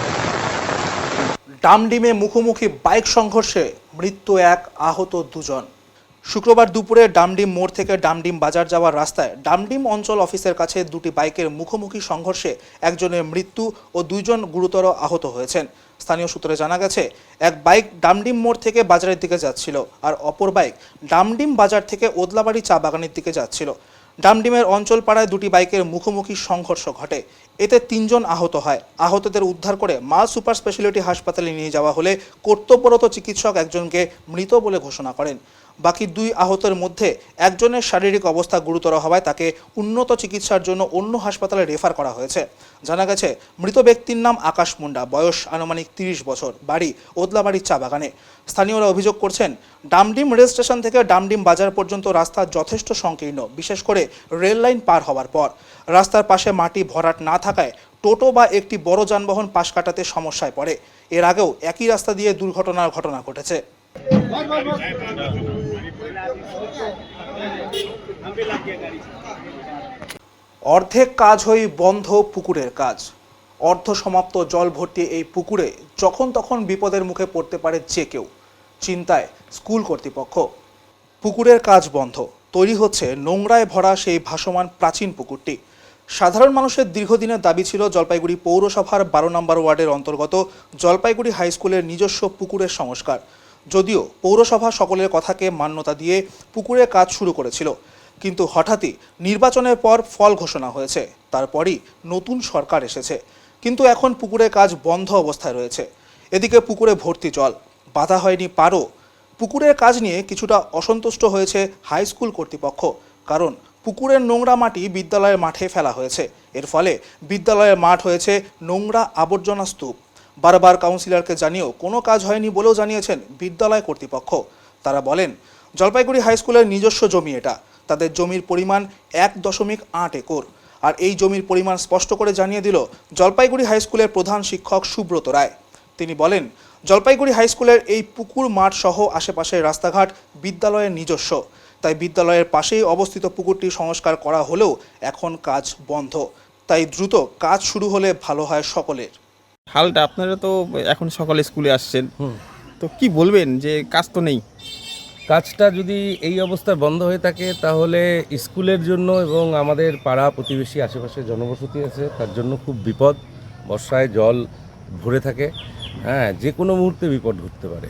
ডামডিমে মুখোমুখি বাইক সংঘর্ষে মৃত্যু এক, আহত 2 জন। শুক্রবার দুপুরে ডামডিম মোড় থেকে ডামডিম বাজার যাওয়ার রাস্তায় ডামডিম অঞ্চল অফিসের কাছে দুটি বাইকের মুখোমুখি সংঘর্ষে একজনের মৃত্যু ও 2 জন গুরুতর আহত হয়েছেন। স্থানীয় সূত্রে জানা গেছে, এক বাইক ডামডিম মোড় থেকে বাজারের দিকে যাচ্ছিল, আর অপর বাইক ডামডিম বাজার থেকে ওদলাবাড়ি চা বাগানের দিকে যাচ্ছিল। ডামডিমের অঞ্চল পাড়ায় দুটি বাইকের মুখোমুখি সংঘর্ষ ঘটে, এতে 3 জন আহত হয়। আহতদের উদ্ধার করে মাল সুপার স্পেশালিটি হাসপাতালে নিয়ে যাওয়া হলে কর্তব্যরত চিকিৎসক একজনকে মৃত বলে ঘোষণা করেন। বাকি 2 আহতের মধ্যে একজনের শারীরিক অবস্থা গুরুতর হওয়ায় তাকে উন্নত চিকিৎসার জন্য অন্য হাসপাতালে রেফার করা হয়েছে। জানা গেছে মৃত ব্যক্তির নাম আকাশ মুন্ডা, বয়স আনুমানিক 30 বছর, বাড়ি ওদলাবাড়ির চা বাগানে। স্থানীয়রা অভিযোগ করছেন, ডামডিম রেল স্টেশন থেকে ডামডিম বাজার পর্যন্ত রাস্তা যথেষ্ট সংকীর্ণ, বিশেষ করে রেল লাইন পার হওয়ার পর। রাস্তার পাশে মাটি ভরাট না থাকায় টোটো বা একটি বড় যানবাহন পাশ কাটাতে সমস্যায় পড়ে। এর আগেও একই রাস্তা দিয়ে দুর্ঘটনার ঘটনা ঘটেছে। অর্ধেক কাজ হয়ে বন্ধ পুকুরের কাজ। অর্ধ সমাপ্ত জল ভর্তি এই পুকুরে যখন তখন বিপদের মুখে পড়তে পারে যে কেউ। চিন্তায় স্কুল কর্তৃপক্ষ। পুকুরের কাজ বন্ধ, তৈরি হচ্ছে নোংরায় ভরা সেই ভাসমান প্রাচীন পুকুরটি। সাধারণ মানুষের দীর্ঘদিনের দাবি ছিল জলপাইগুড়ি পৌরসভার 12 নম্বর ওয়ার্ডের অন্তর্গত জলপাইগুড়ি হাই স্কুলের নিজস্ব পুকুরের সংস্কার। যদিও পৌরসভা সকলের কথাকে মান্যতা দিয়ে পুকুরের কাজ শুরু করেছিল, কিন্তু হঠাৎই নির্বাচনের পর ফল ঘোষণা হয়েছে, তারপরই নতুন সরকার এসেছে, কিন্তু এখন পুকুরের কাজ বন্ধ অবস্থায় রয়েছে। এদিকে পুকুরে ভর্তি জল, বাধা হয়নি পারও। পুকুরের কাজ নিয়ে কিছুটা অসন্তুষ্ট হয়েছে হাই স্কুল কর্তৃপক্ষ, কারণ পুকুরের নোংরা মাটি বিদ্যালয়ের মাঠে ফেলা হয়েছে। এর ফলে বিদ্যালয়ের মাঠ হয়েছে নোংরা আবর্জনা স্তূপ। বারবার কাউন্সিলরকে জানিয়েও কোনো কাজ হয়নি বলেও জানিয়েছেন বিদ্যালয় কর্তৃপক্ষ। তারা বলেন, জলপাইগুড়ি হাই স্কুলের নিজস্ব জমি এটা, তাদের জমির পরিমাণ 1.8 একর। আর এই জমির পরিমাণ স্পষ্ট করে জানিয়ে দিল জলপাইগুড়ি হাই স্কুলের প্রধান শিক্ষক সুব্রত রায়। তিনি বলেন, জলপাইগুড়ি হাই স্কুলের এই পুকুর মাঠ সহ আশেপাশের রাস্তাঘাট বিদ্যালয়ের নিজস্ব, তাই বিদ্যালয়ের পাশেই অবস্থিত পুকুরটি সংস্কার করা হলেও এখন কাজ বন্ধ। তাই দ্রুত কাজ শুরু হলে ভালো হয় সকলের। হালটা আপনারা তো এখন সকালে স্কুলে আসছেন, তো কি বলবেন যে কাজ তো নেই? কাজটা যদি এই অবস্থায় বন্ধ হয়ে থাকে তাহলে স্কুলের জন্য এবং আমাদের পাড়া প্রতিবেশী আশেপাশে জনবসতি আছে তার জন্য খুব বিপদ। বর্ষায় জল ভরে থাকে, হ্যাঁ, যে কোনো মুহূর্তে বিপদ ঘটতে পারে।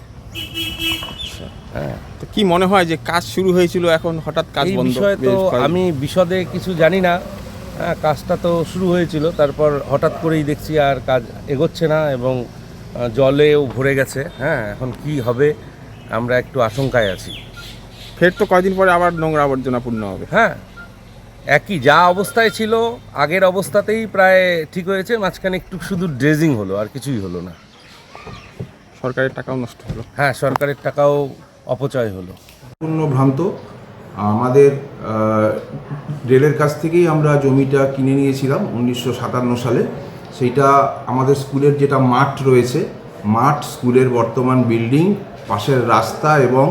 হ্যাঁ, তো কি মনে হয় যে কাজ শুরু হয়েছিল এখন হঠাৎ কাজ বন্ধ? বিষয়ে তো আমি বিশদে কিছু জানি না। হ্যাঁ, কাজটা তো শুরু হয়েছিল, তারপর হঠাৎ করেই দেখছি আর কাজ এগোচ্ছে না এবং জলেও ভরে গেছে। হ্যাঁ, এখন কি হবে আমরা একটু আশঙ্কায় আছি। ফের তো কয়দিন পরে আবার নোংরা আবর্জনা পূর্ণ হবে। হ্যাঁ, একই যা অবস্থায় ছিল আগের অবস্থাতেই প্রায় ঠিক হয়েছে, মাঝখানে একটু শুধু ড্রেজিং হলো, আর কিছুই হলো না। সরকারের টাকাও নষ্ট হলো। হ্যাঁ, সরকারের টাকাও অপচয় হলো। পূর্ণ ভ্রান্ত। আমাদের রেলের কাছ থেকেই আমরা জমিটা কিনে নিয়েছিলাম 1957 সালে। সেইটা আমাদের স্কুলের যেটা মাঠ রয়েছে, মাঠ, স্কুলের বর্তমান বিল্ডিং, পাশের রাস্তা এবং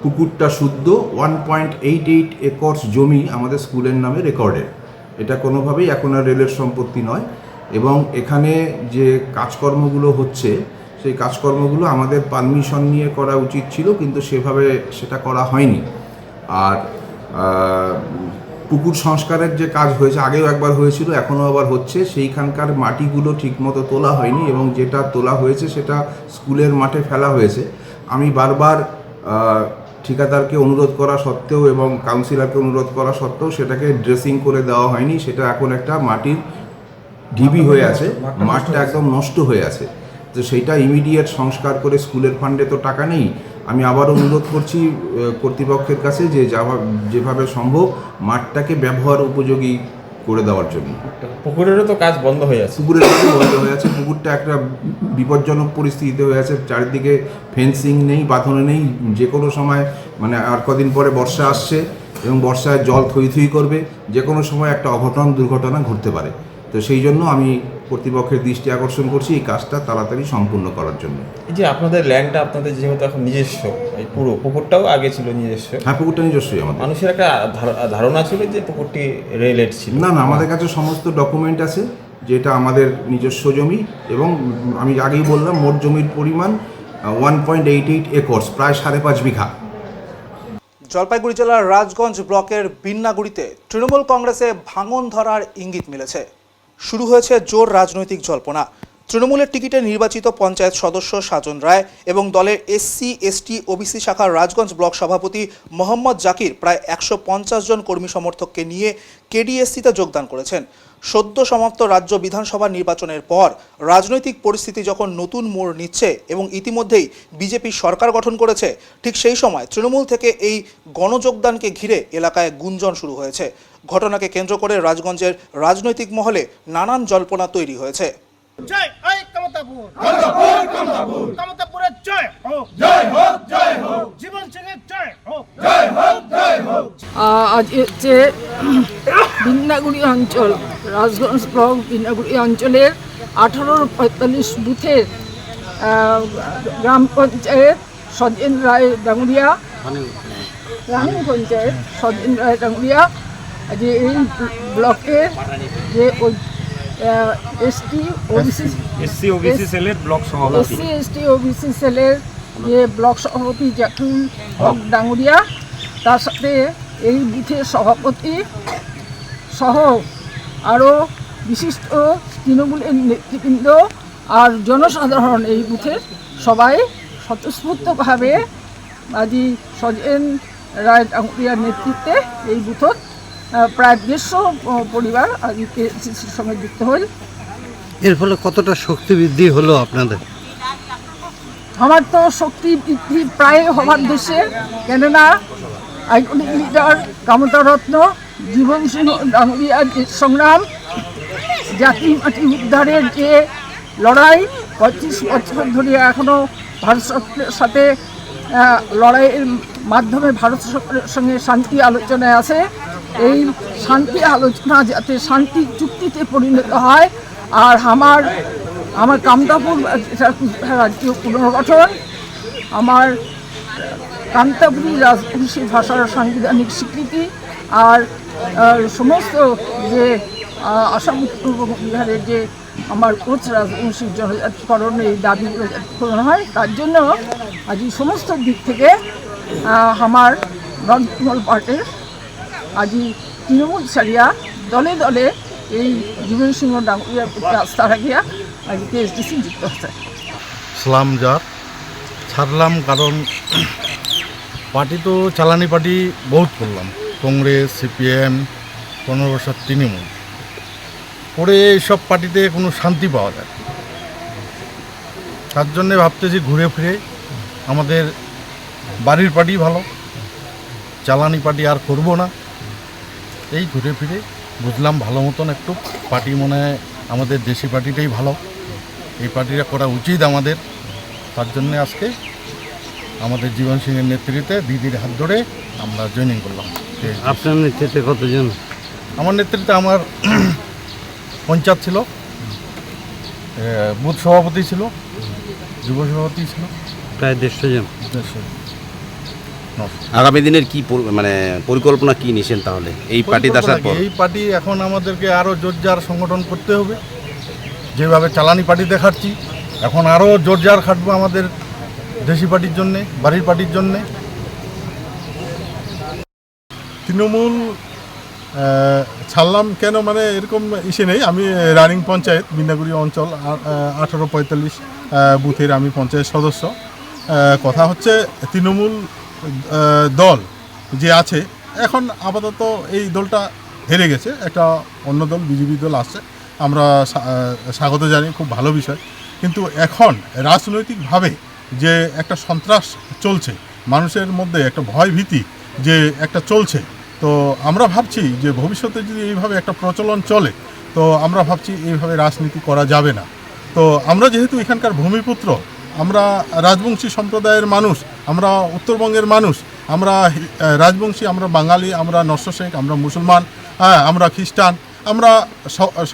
পুকুরটা শুদ্ধ 1.88 একর জমি আমাদের স্কুলের নামে রেকর্ডেড। এটা কোনোভাবেই এখন আর রেলের সম্পত্তি নয়। এবং এখানে যে কাজকর্মগুলো হচ্ছে সেই কাজকর্মগুলো আমাদের পারমিশন নিয়ে করা উচিত ছিল, কিন্তু সেভাবে সেটা করা হয়নি। আর পুকুর সংস্কারের যে কাজ হয়েছে, আগেও একবার হয়েছিল, এখনও আবার হচ্ছে, সেইখানকার মাটিগুলো ঠিকমতো তোলা হয়নি এবং যেটা তোলা হয়েছে সেটা স্কুলের মাঠে ফেলা হয়েছে। আমি বারবার ঠিকাদারকে অনুরোধ করা সত্ত্বেও এবং কাউন্সিলরকে অনুরোধ করা সত্ত্বেও সেটাকে ড্রেসিং করে দেওয়া হয়নি। সেটা এখন একটা মাটির ঢিবি হয়ে আছে, মাঠটা একদম নষ্ট হয়ে আছে। তো সেইটা ইমিডিয়েট সংস্কার করে, স্কুলের ফান্ডে তো টাকা নেই। আমি আবার অনুরোধ করছি কর্তৃপক্ষের কাছে যে যেভাবে সম্ভব মাঠটাকে ব্যবহার উপযোগী করে দেওয়ার জন্য। পুকুরেরও তো কাজ বন্ধ হয়ে আছে। পুকুরের কাজ বন্ধ হয়ে আছে, পুকুরটা একটা বিপজ্জনক পরিস্থিতিতে হয়ে আছে। চারিদিকে ফেন্সিং নেই, বাঁধনে নেই, যে কোনো সময় মানে আর কদিন পরে বর্ষা আসছে এবং বর্ষায় জল থই থই করবে, যে কোনো সময় একটা অঘটন দুর্ঘটনা ঘটতে পারে। তো সেই জন্য আমি কর্তৃপক্ষের দৃষ্টি আকর্ষণ করছি এই কাজটা তাড়াতাড়ি সম্পূর্ণ করার জন্য। এই যে আপনাদের ল্যান্ডটা আপনাদের যেহেতু এখন নিজস্ব, এই পুরো পুকুরটাও আগে ছিল নিজস্ব? হ্যাঁ, পুকুরটা নিজস্বই আমাদের। মানুষের একটা ধারণা ছিল যে পুকুরটি রেলের ছিল। না, আমাদের কাছে সমস্ত ডকুমেন্ট আছে যেটা আমাদের নিজস্ব জমি এবং আমি আগেই বললাম মোট জমির পরিমাণ 1.88 একর, প্রায় 5.5 বিঘা। জলপাইগুড়ি জেলার রাজগঞ্জ ব্লকের বিন্নাগুড়িতে তৃণমূল কংগ্রেসে ভাঙন ধরার ইঙ্গিত মিলেছে। শুরু হয়েছে জোর রাজনৈতিক জল্পনা। তৃণমূলের টিকিটে নির্বাচিত পঞ্চায়েত সদস্য সাজন রায় এবং দলের এসসি এসটি ওবিসি শাখার রাজগঞ্জ ব্লক সভাপতি মোহাম্মদ জাকির প্রায় 150 জন কর্মী সমর্থককে নিয়ে কেডিএসসিতে যোগদান করেছেন। সদ্য সমাপ্ত রাজ্য বিধানসভা নির্বাচনের পর রাজনৈতিক পরিস্থিতি যখন নতুন মোড় নিচ্ছে এবং ইতিমধ্যেই বিজেপি সরকার গঠন করেছে, ঠিক সেই সময় তৃণমূল থেকে এই গণযোগদানকে ঘিরে এলাকায় গুঞ্জন শুরু হয়েছে। ঘটনাকে কেন্দ্র করে রাজগঞ্জের রাজনৈতিক মহলে নানান জল্পনা তৈরি হয়েছে। জয় এই কমতাপুর কমতাপুর কমতাপুর কমতাপুরের জয় হোক জয় হোক জয় হোক জীবন সিংহের জয় হোক জয় হোক জয় হোক। আজ হচ্ছে বিন্নাগুড়ি অঞ্চল, রাজগঞ্জ ব্লক বিন্নাগুড়ি অঞ্চলের 1845 বুথের গ্রাম পঞ্চায়েত সজেন রায় ডাঙ্গুরিয়া, রানিং পঞ্চায়েত সজেন রায় ডাঙ্গুরিয়া, যে এই ব্লকের যে ওই এসসি ওবিসি সেলের ব্লক সভাপতি, এসসি এসটি ওবিসি সেলের যে ব্লক সভাপতি জাকির ডাঙ্গুরিয়া, তার সাথে এই বুথের সভাপতি সহ আরও বিশিষ্ট তৃণমূলের নেতৃবৃন্দ আর জনসাধারণ এই বুথের সবাই স্বতঃস্ফূর্তভাবে আজি সজেন রায় ডাঙ্গুরিয়ার নেতৃত্বে এই বুথত প্রায় 150 পরিবার আজকে কেএসসির সঙ্গে যুক্ত হল। এর ফলে কতটা শক্তি বৃদ্ধি হলো আপনাদের? আমার তো শক্তি বৃদ্ধি প্রায় হবার দেশে, কেননা আইকনিক লিডার কামতারত্ন জীবন সিংহ ডাঙ্গুরিয়ার যে সংগ্রাম, জাতি মাটি উদ্ধারের যে লড়াই 25 বছর ধরে এখনও ভারত সরকারের সাথে লড়াইয়ের মাধ্যমে ভারত সরকারের সঙ্গে শান্তি আলোচনায় আছে, এই শান্তি আলোচনা যাতে শান্তি চুক্তিতে পরিণত হয়। আর আমার কামতাপুর রাজ্য পুনর্গঠন, আমার কামতাপুরি রাজবংশী ভাষার সাংবিধানিক স্বীকৃতি, আর সমস্ত যে আসাম পূর্ব বিহারের যে আমার কোচ রাজবংশী জনজাতিকরণ, এই দাবিগুলো যাতে পূরণ হয়, তার জন্য আজ এই সমস্ত দিক থেকে আমার নন তৃণমূল পার্টির আজি তৃণমূল ছাড়িয়া দলে দলে এই জীবন সিংহ ডাঙ্গুরিয়ার প্রতি আস্থা রাখিয়া আজকে কেএসডিসি যুক্ত হচ্ছে। সালাম যার ছাড়লাম, কারণ পার্টি তো চালানি পার্টি বহুত করলাম, কংগ্রেস, সিপিএম, 15 বছর তৃণমূল করে, এইসব পার্টিতে কোনো শান্তি পাওয়া যায়। তার জন্যে ভাবতেছি ঘুরে ফিরে আমাদের বাড়ির পার্টি ভালো, চালানি পার্টি আর করব না। এই ঘুরে ফিরে বুঝলাম ভালো মতন একটু পার্টি মনে হয় আমাদের দেশি পার্টিটাই ভালো, এই পার্টিটা করা উচিত আমাদের। তার জন্যে আজকে আমাদের জীবন সিংহের নেতৃত্বে দিদির হাত ধরে আমরা জয়েনিং করলাম। আপনার নেতৃত্বে কতজন? আমার নেতৃত্বে আমার পঞ্চায়েত ছিল, বুথ সভাপতি ছিল, যুব সভাপতি ছিল, প্রায় 150 জন। আগামী দিনের কি মানে পরিকল্পনা কি নিছেন তাহলে এই পার্টি আসার পর? এই পার্টি এখন আমাদেরকে আরও জোরজার সংগঠন করতে হবে, যেভাবে চালানি পার্টি দেখাচ্ছি এখন আরও জোরজার খাটবো আমাদের দেশি পার্টির জন্যে, বাড়ির পার্টির জন্যে। তৃণমূল ছাড়লাম কেন, মানে এরকম ইসে নেই। আমি রানিং পঞ্চায়েত বিন্নাগুড়ি অঞ্চল 1845 বুথের আমি পঞ্চায়েত সদস্য। কথা হচ্ছে তৃণমূল দল যে আছে এখন আপাতত এই দলটা হেরে গেছে, একটা অন্য দল বিজেপি দল আসছে, আমরা স্বাগত জানি, খুব ভালো বিষয়। কিন্তু এখন রাজনৈতিকভাবে যে একটা সন্ত্রাস চলছে, মানুষের মধ্যে একটা ভয় ভীতি যে একটা চলছে, তো আমরা ভাবছি যে ভবিষ্যতে যদি এইভাবে একটা প্রচলন চলে, তো আমরা ভাবছি এইভাবে রাজনীতি করা যাবে না। তো আমরা যেহেতু এখানকার ভূমিপুত্র, আমরা রাজবংশী সম্প্রদায়ের মানুষ, আমরা উত্তরবঙ্গের মানুষ, আমরা রাজবংশী, আমরা বাঙালি, আমরা নস্য শেখ, আমরা মুসলমান, আমরা খ্রিস্টান, আমরা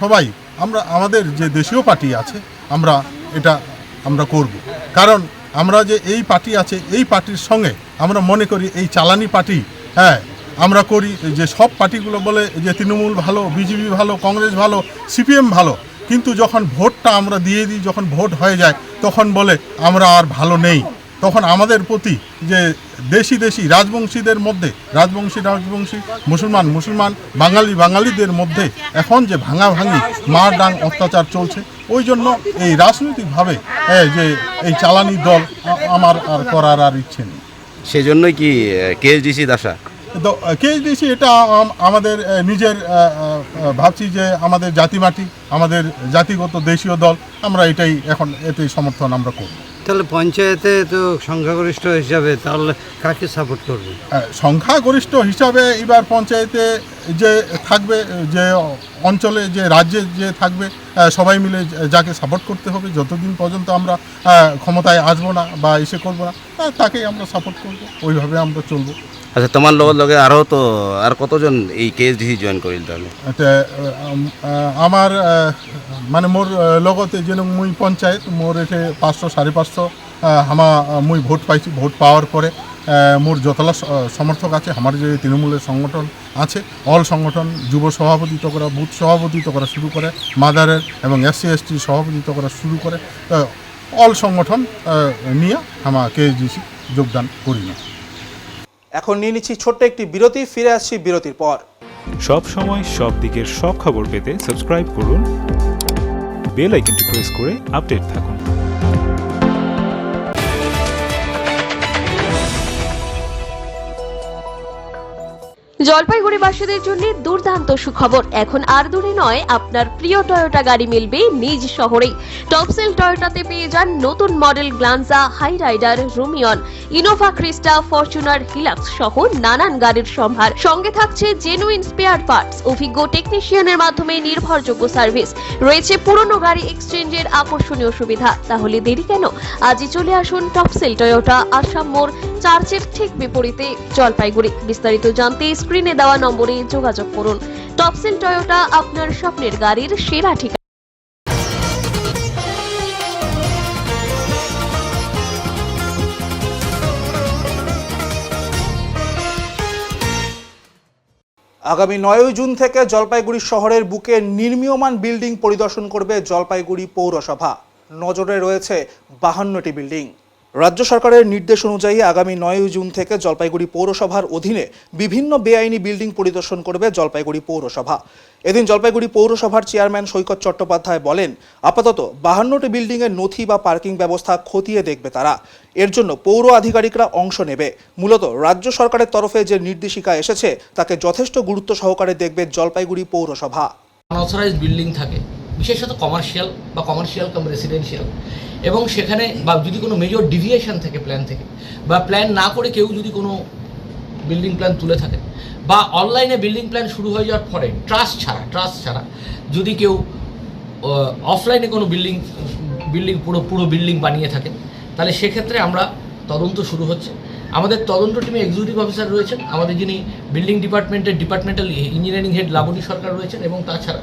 সবাই আমরা আমাদের যে দেশীয় পার্টি আছে আমরা করব। কারণ আমরা যে এই পার্টি আছে, এই পার্টির সঙ্গে আমরা মনে করি এই চালানি পার্টি, আমরা করি যে সব পার্টিগুলো বলে যে তৃণমূল ভালো, বিজেপি ভালো, কংগ্রেস ভালো, সিপিএম ভালো, কিন্তু যখন ভোটটা আমরা দিয়ে দিই, যখন ভোট হয়ে যায় তখন বলে আমরা আর ভালো নেই। তখন আমাদের প্রতি যে দেশি রাজবংশীদের মধ্যে, রাজবংশী মুসলমান বাঙালিদের মধ্যে এখন যে ভাঙাভাঙি মারডাং অত্যাচার চলছে, ওই জন্য এই রাজনৈতিকভাবে যে এই চালানি দল আমার আর করার আর ইচ্ছে নেই। সেজন্যই কি কেএসডিসির আশা? তো কেএসডিসি এটা আমাদের নিজের ভাবছি যে আমাদের জাতিমাটি, আমাদের জাতিগত দেশীয় দল, আমরা এটাই এখন এতেই সমর্থন আমরা করব। তাহলে পঞ্চায়েতে তো সংখ্যাগরিষ্ঠ হিসাবে তাহলে কাকে সাপোর্ট করবে? সংখ্যাগরিষ্ঠ হিসাবে এবার পঞ্চায়েতে যে থাকবে, যে অঞ্চলে যে রাজ্যে যে থাকবে, সবাই মিলে যাকে সাপোর্ট করতে হবে, যতদিন পর্যন্ত আমরা ক্ষমতায় আসবো না বা এসে করবো না তাকেই আমরা সাপোর্ট করবো, ওইভাবে আমরা চলবো। আচ্ছা, তোমার লগে আরও তো আর কতজন এই কেএসডিসি জয়েন করিল তাহলে? আমার মানে মোর লগতে যেন মুই পঞ্চায়েত মোর এঠে 500-550 মুই ভোট পাইছি। ভোট পাওয়ার পরে মোর যতলা সমর্থক আছে, আমার যে তৃণমূলের সংগঠন আছে, অল সংগঠন, যুব সভাপতিত্ব করা, বুথ সভাপতিত্ব করা শুরু করে, মাদারের এবং SC/ST সভাপতিত্ব করা শুরু করে, অল সংগঠন নিয়ে আমার কেএসডিসি যোগদান করি না। এখন নিয়ে নিচ্ছি ছোট্ট একটি বিরতি, ফিরে আসছি বিরতির পর। সব সময় সব দিকের সব খবর পেতে সাবস্ক্রাইব করুন, বেল আইকনটি প্রেস করে আপডেট থাকুন। জলপাইগুড়িবাসীদের জন্য দুর্দান্ত সুখবর। এখন আর দূরে নয়, আপনার প্রিয় টয়োটা গাড়ি মিলবে নিজ শহরেই। টপসেল টয়োটাতে পেয়ে যান নতুন model Glanza, Hyryder, Rumion, Innova Crysta, Fortuner, Hilux সহ নানান গাড়ির সম্ভার। সঙ্গে থাকছে জেনুইন স্পেয়ার পার্টস, অভিজ্ঞ টেকনিশিয়ানের মাধ্যমে নির্ভরযোগ্য সার্ভিস, রয়েছে পুরনো গাড়ি এক্সচেঞ্জের আকর্ষণীয় সুবিধা। তাহলে দেরি কেন? আজই চলে আসুন টপসেল টয়োটা, আসাম মোড়, চার্চের ঠিক বিপরীতে, জলপাইগুড়ি। বিস্তারিত জানতে স্ক্রিনে দেওয়া নম্বরে যোগাযোগ করুন। টপসেল টয়োটা, আপনার স্বপ্নের গাড়ির সেরা ঠিকানা। আগামী 9 জুন থেকে জলপাইগুড়ি শহরের বুকে নির্মীয়মান বিল্ডিং পরিদর্শন করবে জলপাইগুড়ি পৌরসভা। নজরে রয়েছে 52টি বিল্ডিং। রাজ্য সরকারের নির্দেশ অনুযায়ী আগামী 9 জুন থেকে জলপাইগুড়ি পৌরসভার অধীনে বিভিন্ন বেআইনি বিল্ডিং পরিদর্শন করবে জলপাইগুড়ি পৌরসভা। এদিন জলপাইগুড়ি পৌরসভার চেয়ারম্যান সৈকত চট্টোপাধ্যায় বলেন, আপাতত 52টি বিল্ডিংয়ের নথি বা পার্কিং ব্যবস্থা খতিয়ে দেখবে তারা। এর জন্য পৌর আধিকারিকরা অংশ নেবে। মূলত রাজ্য সরকারের তরফে যে নির্দেশিকা এসেছে তাকে যথেষ্ট গুরুত্ব সহকারে দেখবে জলপাইগুড়ি পৌরসভা। আনঅথরাইজড বিল্ডিং থাকে, বিশেষত কমার্শিয়াল বা কমার্শিয়াল কাম রেসিডেন্সিয়াল, এবং সেখানে বা যদি কোনো মেজর ডিভিয়েশন থাকে প্ল্যান থেকে, বা প্ল্যান না করে কেউ যদি কোনো বিল্ডিং প্ল্যান তুলে থাকে, বা অনলাইনে বিল্ডিং প্ল্যান শুরু হয়ে যাওয়ার পরে ট্রাস্ট ছাড়া যদি কেউ অফলাইনে কোনো বিল্ডিং পুরো বিল্ডিং বানিয়ে থাকেন, তাহলে সেক্ষেত্রে আমরা তদন্ত শুরু হচ্ছে। আমাদের তদন্ত টিমে এক্সিকিউটিভ অফিসার রয়েছেন, আমাদের যিনি বিল্ডিং ডিপার্টমেন্টের ডিপার্টমেন্টাল ইঞ্জিনিয়ারিং হেড লাবণী সরকার রয়েছেন, এবং তাছাড়া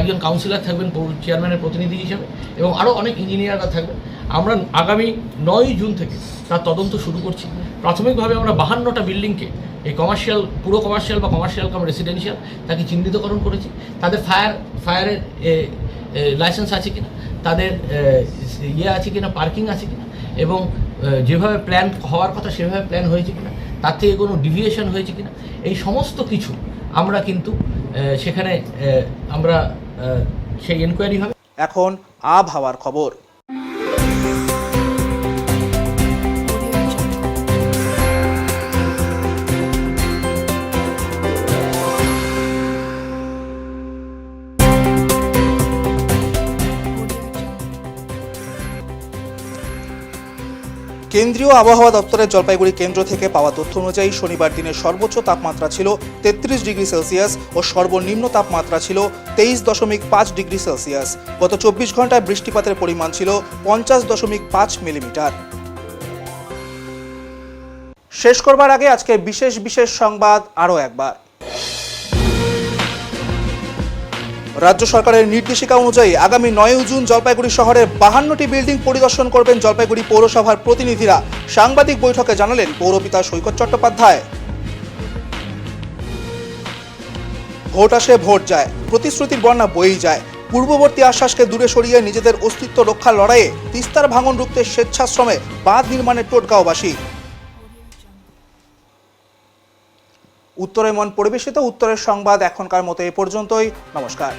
একজন কাউন্সিলর থাকবেন পৌর চেয়ারম্যানের প্রতিনিধি হিসেবে, এবং আরও অনেক ইঞ্জিনিয়াররা থাকবেন। আমরা আগামী 9 জুন থেকে তার তদন্ত শুরু করছি। প্রাথমিকভাবে আমরা 52টা বিল্ডিংকে এই পুরো কমার্শিয়াল বা কমার্শিয়াল কাম রেসিডেন্সিয়াল তাকে চিহ্নিতকরণ করেছি। তাদের ফায়ারের লাইসেন্স আছে কিনা, তাদের আছে কিনা, পার্কিং আছে কিনা, এবং যেভাবে প্ল্যান হওয়ার কথা সেভাবে প্ল্যান হয়েছে কিনা, তার থেকে কোনো ডিভিয়েশন হয়েছে কিনা, এই সমস্ত কিছু আমরা কিন্তু সেখানে আমরা সেই এনকোয়ারি হবে। এখন আবহাওয়ার খবর। কেন্দ্রীয় আবহাওয়া দপ্তরের জলপাইগুড়ি কেন্দ্র থেকে পাওয়া তথ্য অনুযায়ী শনিবার দিনের সর্বোচ্চ তাপমাত্রা ছিল 33 ডিগ্রি সেলসিয়াস ও সর্বনিম্ন তাপমাত্রা ছিল 23.5 ডিগ্রি সেলসিয়াস। গত 24 ঘন্টায় বৃষ্টিপাতের পরিমাণ ছিল 50.5 মিলিমিটার। শেষ করবার আগে আজকে বিশেষ সংবাদ আরও একবার। রাজ্য সরকারের নির্দেশিকা অনুযায়ী আগামী 9 জুন জলপাইগুড়ি শহরের 52টি বিল্ডিং পরিদর্শন করবেন জলপাইগুড়ি পৌরসভার প্রতিনিধিরা। সাংবাদিক বৈঠকে জানালেন পৌরপিতা সৈকত চট্টোপাধ্যায়। ভোট আসে ভোট যায়, প্রতিশ্রুতির বন্যা বয়েই যায়। পূর্ববর্তী আশ্বাসকে দূরে সরিয়ে নিজেদের অস্তিত্ব রক্ষার লড়াইয়ে তিস্তার ভাঙন রুখতে স্বেচ্ছাশ্রমে বাঁধ নির্মাণের টোটগাঁওবাসী। উত্তরে মন পরিবেশিত উত্তরের সংবাদ এখনকার মতো এ পর্যন্তই। নমস্কার।